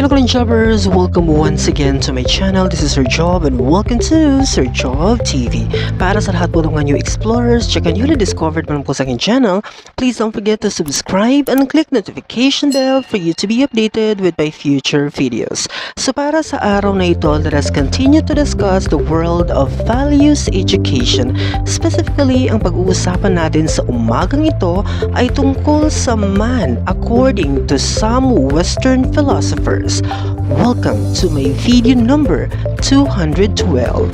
Hello Green Shoppers! Welcome once again to my channel. This is Sir Job and welcome to Sir Job TV. Para sa lahat po ng mga new explorers, tsaka newly discovered mo po sa aking channel, please don't forget to subscribe and click notification bell for you to be updated with my future videos. So para sa araw na ito, let us continue to discuss the world of values education. Specifically, ang pag-uusapan natin sa umagang ito ay tungkol sa man according to some Western philosophers. Welcome to my video number 212.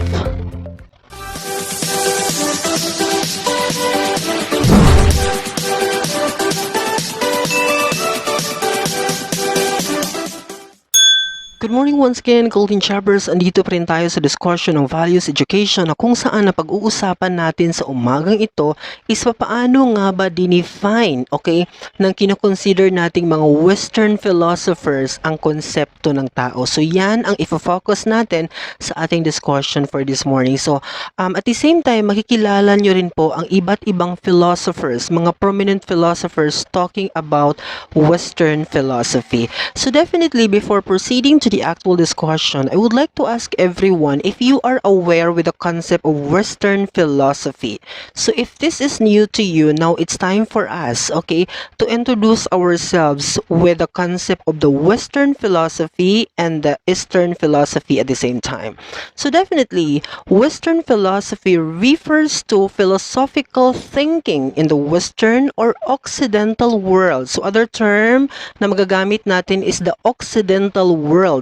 Good morning once again, Golden Choppers. Andito pa rin tayo sa discussion ng values education na kung saan na pag-uusapan natin sa umagang ito is paano nga ba dinefine, ng kinoconsider nating mga Western philosophers ang konsepto ng tao. So yan ang ifo-focus natin sa ating discussion for this morning. So at the same time, makikilala nyo rin po ang iba't ibang philosophers, mga prominent philosophers talking about Western philosophy. So definitely, before proceeding to the actual discussion, I would like to ask everyone if you are aware with the concept of Western philosophy. So if this is new to you, now it's time for us, to introduce ourselves with the concept of the Western philosophy and the Eastern philosophy at the same time. So definitely, Western philosophy refers to philosophical thinking in the Western or Occidental world. So other term na magagamit natin is the Occidental world,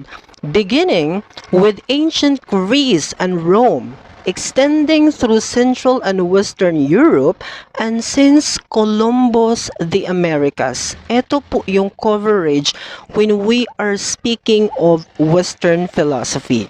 beginning with ancient Greece and Rome, extending through Central and Western Europe, and since Columbus, the Americas. Ito po yung coverage when we are speaking of Western philosophy,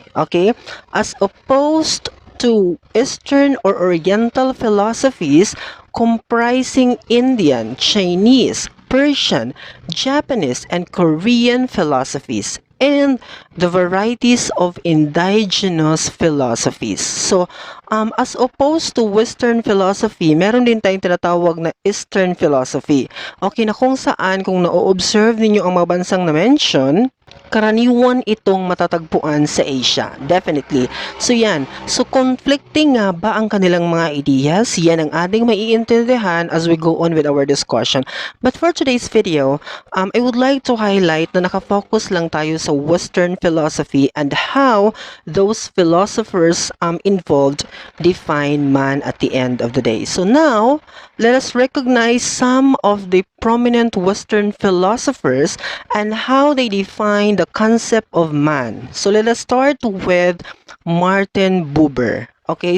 as opposed to Eastern or Oriental philosophies comprising Indian, Chinese, Persian, Japanese, and Korean philosophies, and the varieties of indigenous philosophies. So, as opposed to Western philosophy, meron din tayong tinatawag na Eastern philosophy. Na kung saan, kung na-observe ninyo ang mga bansang na-mention, karaniwan itong matatagpuan sa Asia. Definitely. So yan. So conflicting nga ba ang kanilang mga ideas? Yan ang ating maiintindihan as we go on with our discussion. But for today's video, I would like to highlight na nakafocus lang tayo sa Western philosophy and how those philosophers involved define man at the end of the day. So now, let us recognize some of the prominent Western philosophers and how they define the concept of man. So let us start with Martin Buber.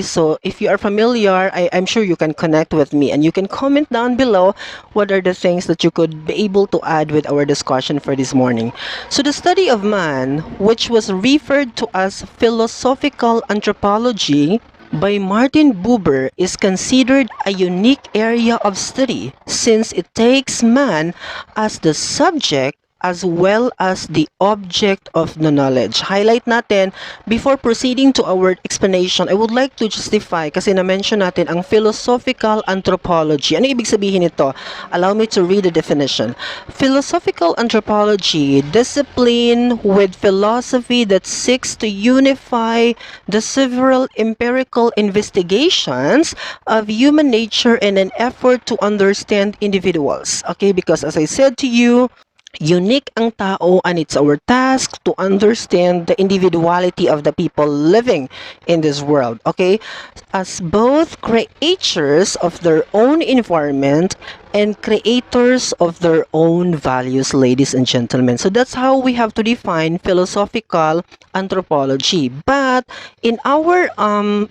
So if you are familiar, I'm sure you can connect with me and you can comment down below what are the things that you could be able to add with our discussion for this morning. So the study of man, which was referred to as philosophical anthropology by Martin Buber, is considered a unique area of study since it takes man as the subject as well as the object of the knowledge. Highlight natin, before proceeding to our explanation, I would like to justify, kasi na-mention natin ang philosophical anthropology. Ano ibig sabihin nito? Allow me to read the definition. Philosophical anthropology, discipline with philosophy that seeks to unify the several empirical investigations of human nature in an effort to understand individuals. Because as I said to you, unique ang tao and it's our task to understand the individuality of the people living in this world, as both creators of their own environment and creators of their own values, ladies and gentlemen. So that's how we have to define philosophical anthropology. But in our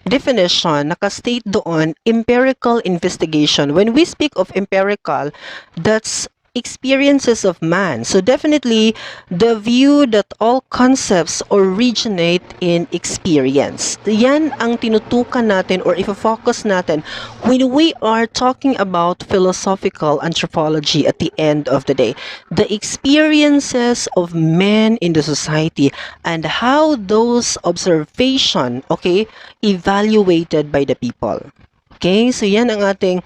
definition, nakastate doon empirical investigation. When we speak of empirical, that's experiences of man. So definitely the view that all concepts originate in experience. Yan ang tinutukan natin or ifo-focus natin when we are talking about philosophical anthropology at the end of the day. The experiences of men in the society and how those observation, evaluated by the people. So yan ang ating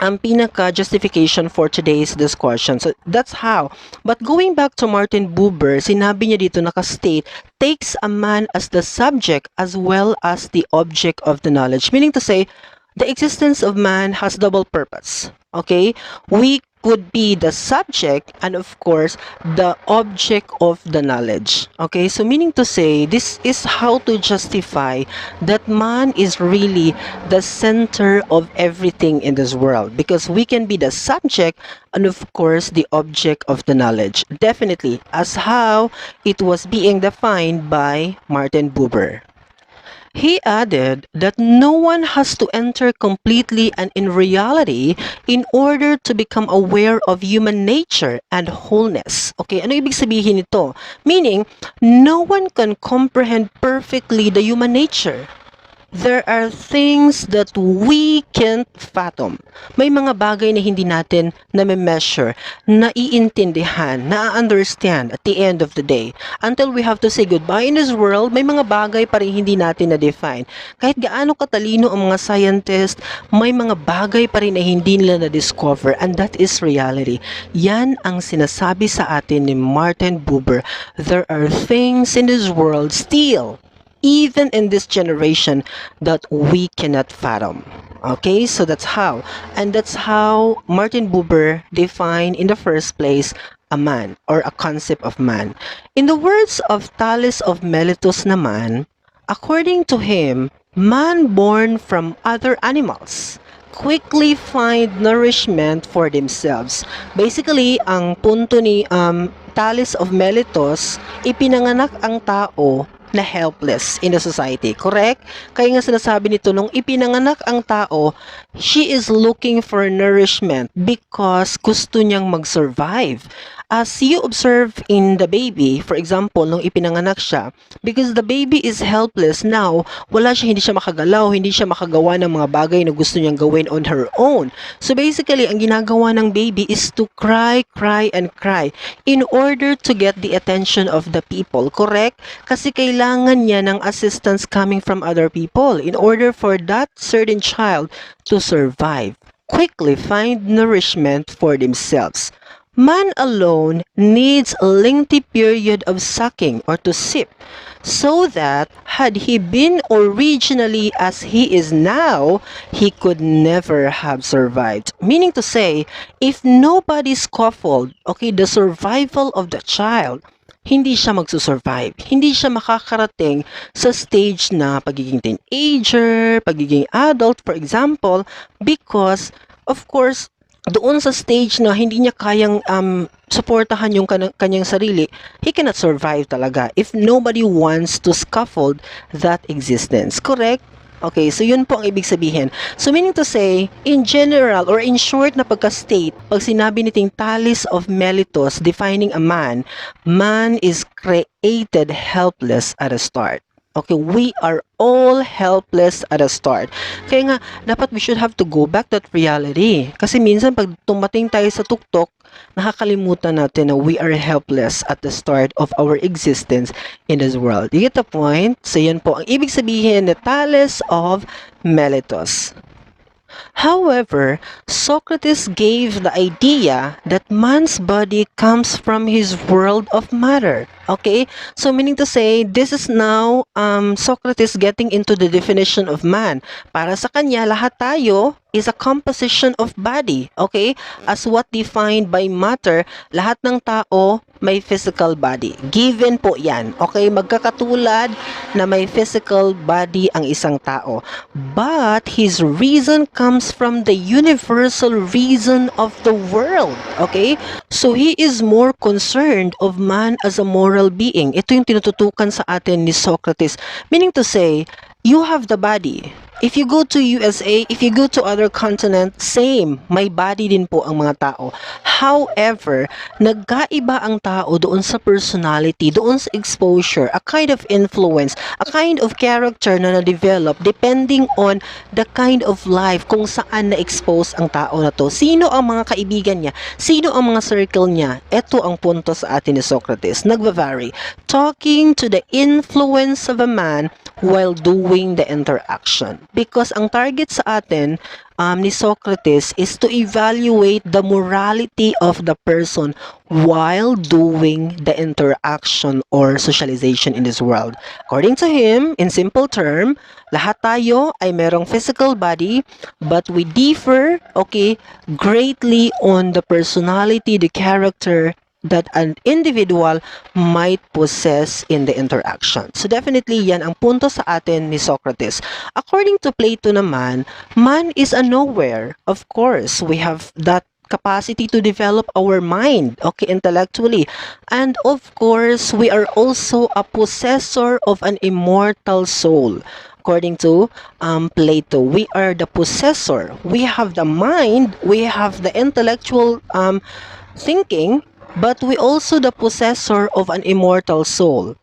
ang pinaka-justification for today's discussion. So, that's how. But going back to Martin Buber, sinabi niya dito nakastate, takes a man as the subject as well as the object of the knowledge. Meaning to say, the existence of man has double purpose. Okay? We could be the subject and of course the object of the knowledge. Okay, so meaning to say, this is how to justify that man is really the center of everything in this world, because we can be the subject and of course the object of the knowledge, definitely as how it was being defined by Martin Buber. He added that no one has to enter completely and in reality in order to become aware of human nature and wholeness. Okay, ano ibig sabihin nito? Meaning, no one can comprehend perfectly the human nature. There are things that we can't fathom. May mga bagay na hindi natin na-measure, naiintindihan, na-understand at the end of the day. Until we have to say goodbye in this world, may mga bagay pa rin hindi natin na-define. Kahit gaano katalino ang mga scientist, may mga bagay pa rin na hindi nila na-discover, and that is reality. Yan ang sinasabi sa atin ni Martin Buber. There are things in this world still, even in this generation, that we cannot fathom. Okay, so that's how. And that's how Martin Buber defined in the first place a man or a concept of man. In the words of Thales of Miletus naman, according to him, man born from other animals quickly find nourishment for themselves. Basically, ang punto ni Thales of Miletus, ipinanganak ang tao na helpless in the society. Correct? Kaya nga sinasabi nito, nung ipinanganak ang tao, she is looking for nourishment because gusto niyang mag-survive. As you observe in the baby, for example, nung ipinanganak siya, because the baby is helpless now, hindi siya makagalaw, hindi siya makagawa ng mga bagay na gusto niyang gawin on her own. So basically, ang ginagawa ng baby is to cry, cry, and cry in order to get the attention of the people. Correct? Kasi kailangan niya ng assistance coming from other people in order for that certain child to survive. Quickly find nourishment for themselves. Man alone needs a lengthy period of sucking or to sip, so that had he been originally as he is now, he could never have survived. Meaning to say, if nobody scaffold, okay, the survival of the child, hindi siya magsusurvive. Hindi siya makakarating sa stage na pagiging teenager, pagiging adult, for example, because, of course, doon sa stage na hindi niya kayang suportahan yung kanyang sarili, he cannot survive talaga if nobody wants to scaffold that existence. Correct? Okay, so yun po ang ibig sabihin. So meaning to say, in general or in short na pagka-state, pag sinabi niting Thales of Miletus defining a man, man is created helpless at a start. Okay, we are all helpless at the start. Kaya nga, dapat we should have to go back to that reality. Kasi minsan, pag tumating tayo sa tuktok, nakakalimutan natin na we are helpless at the start of our existence in this world. You get the point? So, yan po ang ibig sabihin ni Thales of Miletus. However, Socrates gave the idea that man's body comes from his world of matter. Okay? So meaning to say, this is now Socrates getting into the definition of man. Para sa kanya, lahat tayo is a composition of body. Okay? As what defined by matter, lahat ng tao may physical body. Given po yan. Okay? Magkakatulad na may physical body ang isang tao. But his reason comes from the universal reason of the world. Okay? So he is more concerned of man as a moral being. Ito yung tinututukan sa atin ni Socrates. Meaning to say, you have the body. If you go to USA, if you go to other continent, same, may body din po ang mga tao. However, nagkaiba ang tao doon sa personality, doon sa exposure, a kind of influence, a kind of character na na-develop depending on the kind of life kung saan na-expose ang tao na to. Sino ang mga kaibigan niya? Sino ang mga circle niya? Ito ang punto sa atin ni Socrates. Nagva-vary. Talking to the influence of a man while doing the interaction. Because ang target sa atin ni Socrates is to evaluate the morality of the person while doing the interaction or socialization in this world. According to him, in simple term, lahat tayo ay merong physical body, but we differ, okay, greatly on the personality, the character that an individual might possess in the interaction. So definitely yan ang punto sa atin ni Socrates. According to Plato naman, man is a nowhere. Of course, we have that capacity to develop our mind, okay, intellectually. And of course, we are also a possessor of an immortal soul. According to Plato, we are the possessor. We have the mind, we have the intellectual thinking, but we also the possessor of an immortal soul.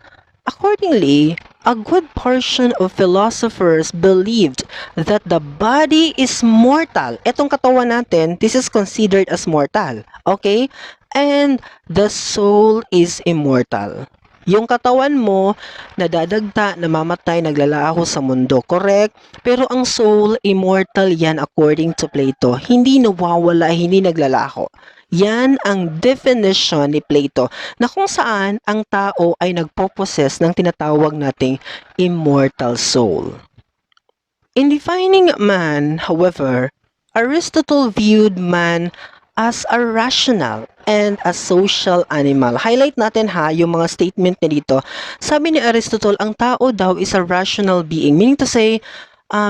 Accordingly, a good portion of philosophers believed that the body is mortal. Etong katawan natin, this is considered as mortal. Okay? And the soul is immortal. Yung katawan mo, nadadagta, namamatay, naglalaho sa mundo. Correct? Pero ang soul, immortal yan according to Plato. Hindi nawawala, hindi naglalaho. Yan ang definition ni Plato na kung saan ang tao ay nagpo-possess ng tinatawag nating immortal soul. In defining man, however, Aristotle viewed man as a rational and a social animal. Highlight natin ha yung mga statement niya dito. Sabi ni Aristotle, ang tao daw is a rational being, meaning to say,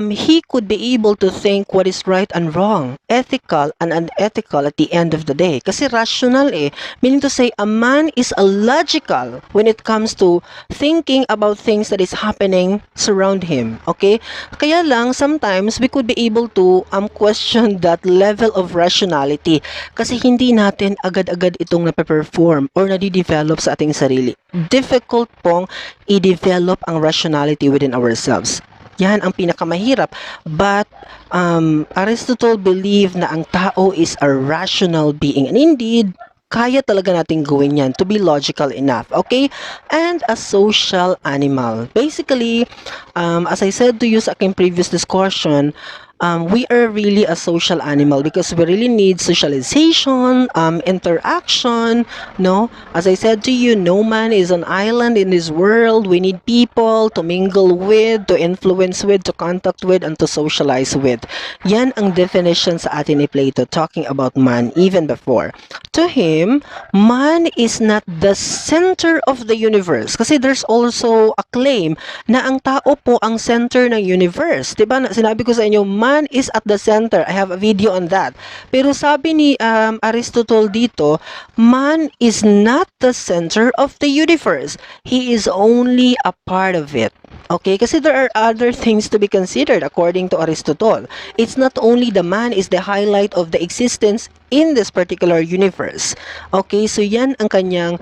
he could be able to think what is right and wrong, ethical and unethical at the end of the day. Kasi rational eh. Meaning to say, a man is a logical when it comes to thinking about things that is happening surround him. Okay? Kaya lang, sometimes we could be able to question that level of rationality kasi hindi natin agad-agad itong nape-perform or nadidevelop sa ating sarili. Difficult pong i-develop ang rationality within ourselves. Yan ang pinakamahirap. But Aristotle believed na ang tao is a rational being. And indeed, kaya talaga natin gawin yan to be logical enough. Okay? And a social animal. Basically, as I said to you sa aking previous discussion, we are really a social animal because we really need socialization, interaction, no? As I said to you, no man is an island in this world. We need people to mingle with, to influence with, to contact with, and to socialize with. Yan ang definition sa atin ni Plato talking about man even before. To him, man is not the center of the universe. Kasi there's also a claim na ang tao po ang center ng universe. Diba? Sinabi ko sa inyo, man is at the center. I have a video on that. Pero sabi ni Aristotle dito, man is not the center of the universe. He is only a part of it. Okay, kasi there are other things to be considered according to Aristotle. It's not only the man is the highlight of the existence in this particular universe. Okay, so yan ang kanyang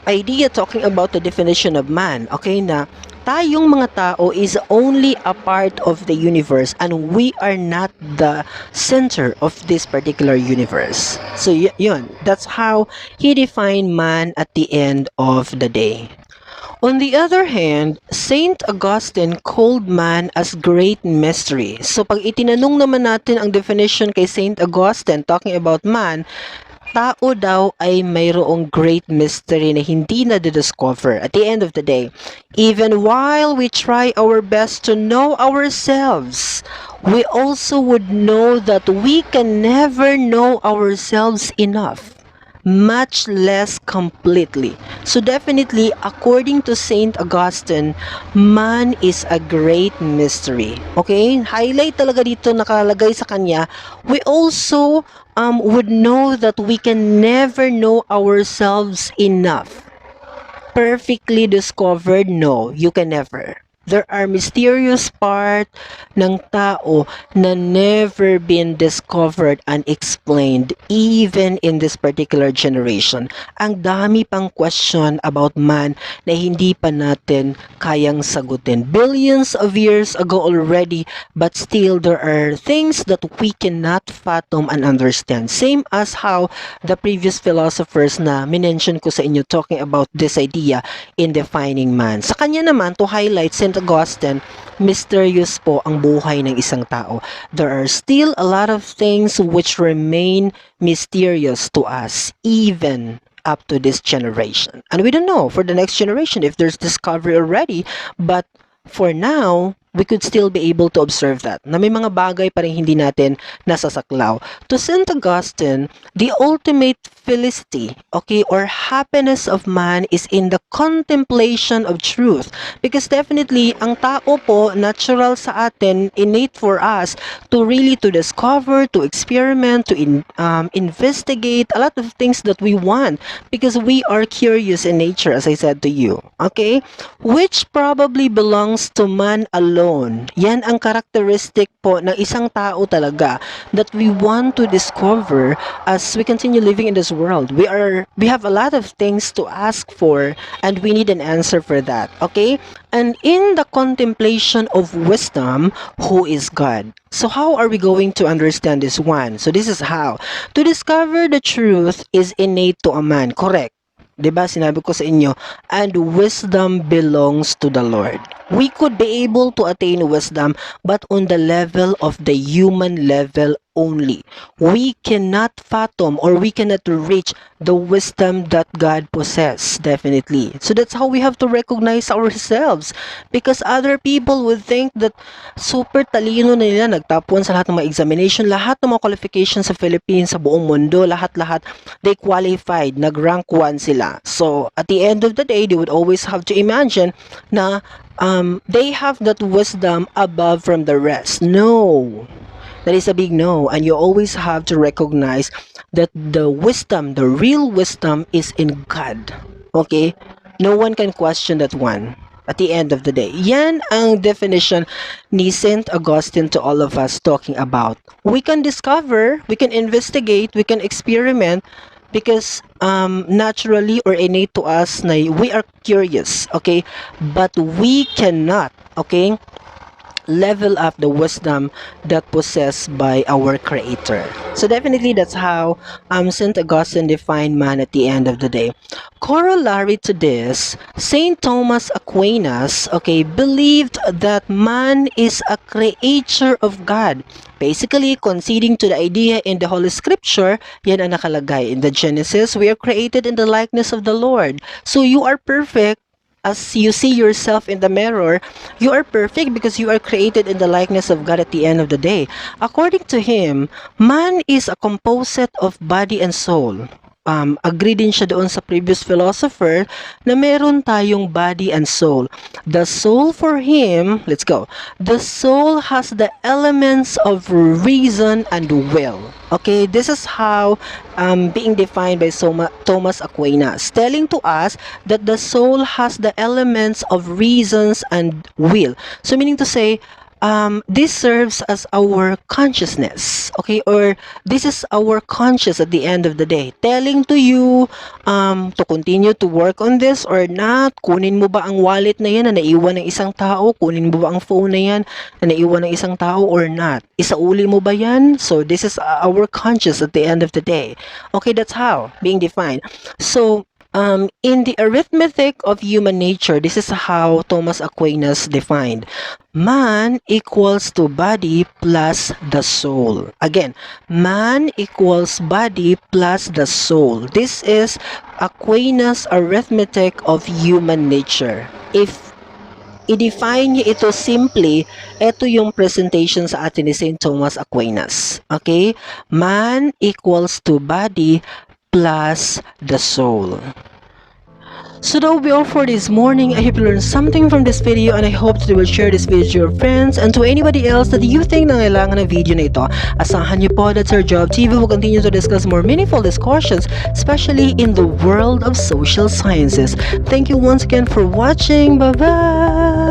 idea talking about the definition of man. Okay, na tayong mga tao is only a part of the universe and we are not the center of this particular universe. So yun, that's how he defined man at the end of the day. On the other hand, Saint Augustine called man as great mystery. So pag itinanong naman natin ang definition kay Saint Augustine talking about man, tao daw ay mayroong great mystery na hindi na-discover at the end of the day. Even while we try our best to know ourselves, we also would know that we can never know ourselves enough, much less completely. So definitely, according to Saint Augustine, man is a great mystery. Okay? Highlight talaga dito nakalagay sa kanya. We also would know that we can never know ourselves enough. Perfectly discovered? No, you can never. There are mysterious part ng tao na never been discovered and explained even in this particular generation. Ang dami pang question about man na hindi pa natin kayang sagutin. Billions of years ago already, but still there are things that we cannot fathom and understand. Same as how the previous philosophers na minention ko sa inyo talking about this idea in defining man. Sa kanya naman, to highlight, Saint St. Augustine, mysterious po ang buhay ng isang tao. There are still a lot of things which remain mysterious to us, even up to this generation. And we don't know for the next generation if there's discovery already, but for now, we could still be able to observe that na may mga bagay pa rin hindi natin nasasaklaw. To St. Augustine, the ultimate felicity, okay, or happiness of man is in the contemplation of truth. Because definitely, ang tao po, natural sa atin, innate for us, to really to discover, to experiment, to investigate a lot of things that we want. Because we are curious in nature, as I said to you. Okay? Which probably belongs to man alone. Yan ang characteristic po ng isang tao talaga that we want to discover as we continue living in this world. We have a lot of things to ask for and we need an answer for that. Okay? And in the contemplation of wisdom, who is God? So how are we going to understand this one? So this is how. To discover the truth is innate to a man. Correct. Diba, sinabi ko sa inyo, and wisdom belongs to the Lord. We could be able to attain wisdom, but on the level of the human level only. We cannot fathom or we cannot reach the wisdom that God possesses, definitely. So that's how we have to recognize ourselves. Because other people would think that super talino na nila, nagtapuan sa lahat ng mga examination, lahat ng mga qualifications sa Philippines, sa buong mundo, lahat-lahat, they qualified, nag-rank 1 sila. So, at the end of the day, they would always have to imagine na they have that wisdom above from the rest. No. That is a big no. And you always have to recognize that the wisdom, the real wisdom is in God. Okay? No one can question that one. At the end of the day. Yan ang definition ni St. Augustine to all of us talking about. We can discover, we can investigate, we can experiment, because naturally or innate to us na we are curious, okay, but we cannot, okay, level up the wisdom that possessed by our Creator. So definitely that's how St. Augustine defined man at the end of the day. Corollary to this, St. Thomas Aquinas, okay, believed that man is a creature of God. Basically, conceding to the idea in the Holy Scripture, yan ang nakalagay. In the Genesis, we are created in the likeness of the Lord. So you are perfect. As you see yourself in the mirror, you are perfect because you are created in the likeness of God at the end of the day. According to him, man is a composite of body and soul. Agree din siya doon sa previous philosopher na meron tayong body and soul. The soul for him, let's go. The soul has the elements of reason and will. Okay, this is how being defined by Thomas Aquinas, telling to us that the soul has the elements of reasons and will. So meaning to say, this serves as our consciousness, okay, or this is our conscious at the end of the day, telling to you to continue to work on this or not. Kunin mo ba ang wallet na yan na naiwan ng isang tao? Kunin mo ba ang phone na yan na naiwan ng isang tao or not? Isauli mo ba yan? So this is our conscious at the end of the day. Okay, that's how being defined. So in the arithmetic of human nature, this is how Thomas Aquinas defined. Man equals to body plus the soul. Again, man equals body plus the soul. This is Aquinas' arithmetic of human nature. If i-define niyo ito simply, ito yung presentation sa atin ni St. Thomas Aquinas. Okay? Man equals to body plus the soul. So that will be all for this morning. I hope you learned something from this video and I hope that you will share this video to your friends and to anybody else that you think na kailangan ng video na ito. Asahan niyo po that Sir Job TV will continue to discuss more meaningful discussions, especially in the world of social sciences. Thank you once again for watching. Bye-bye!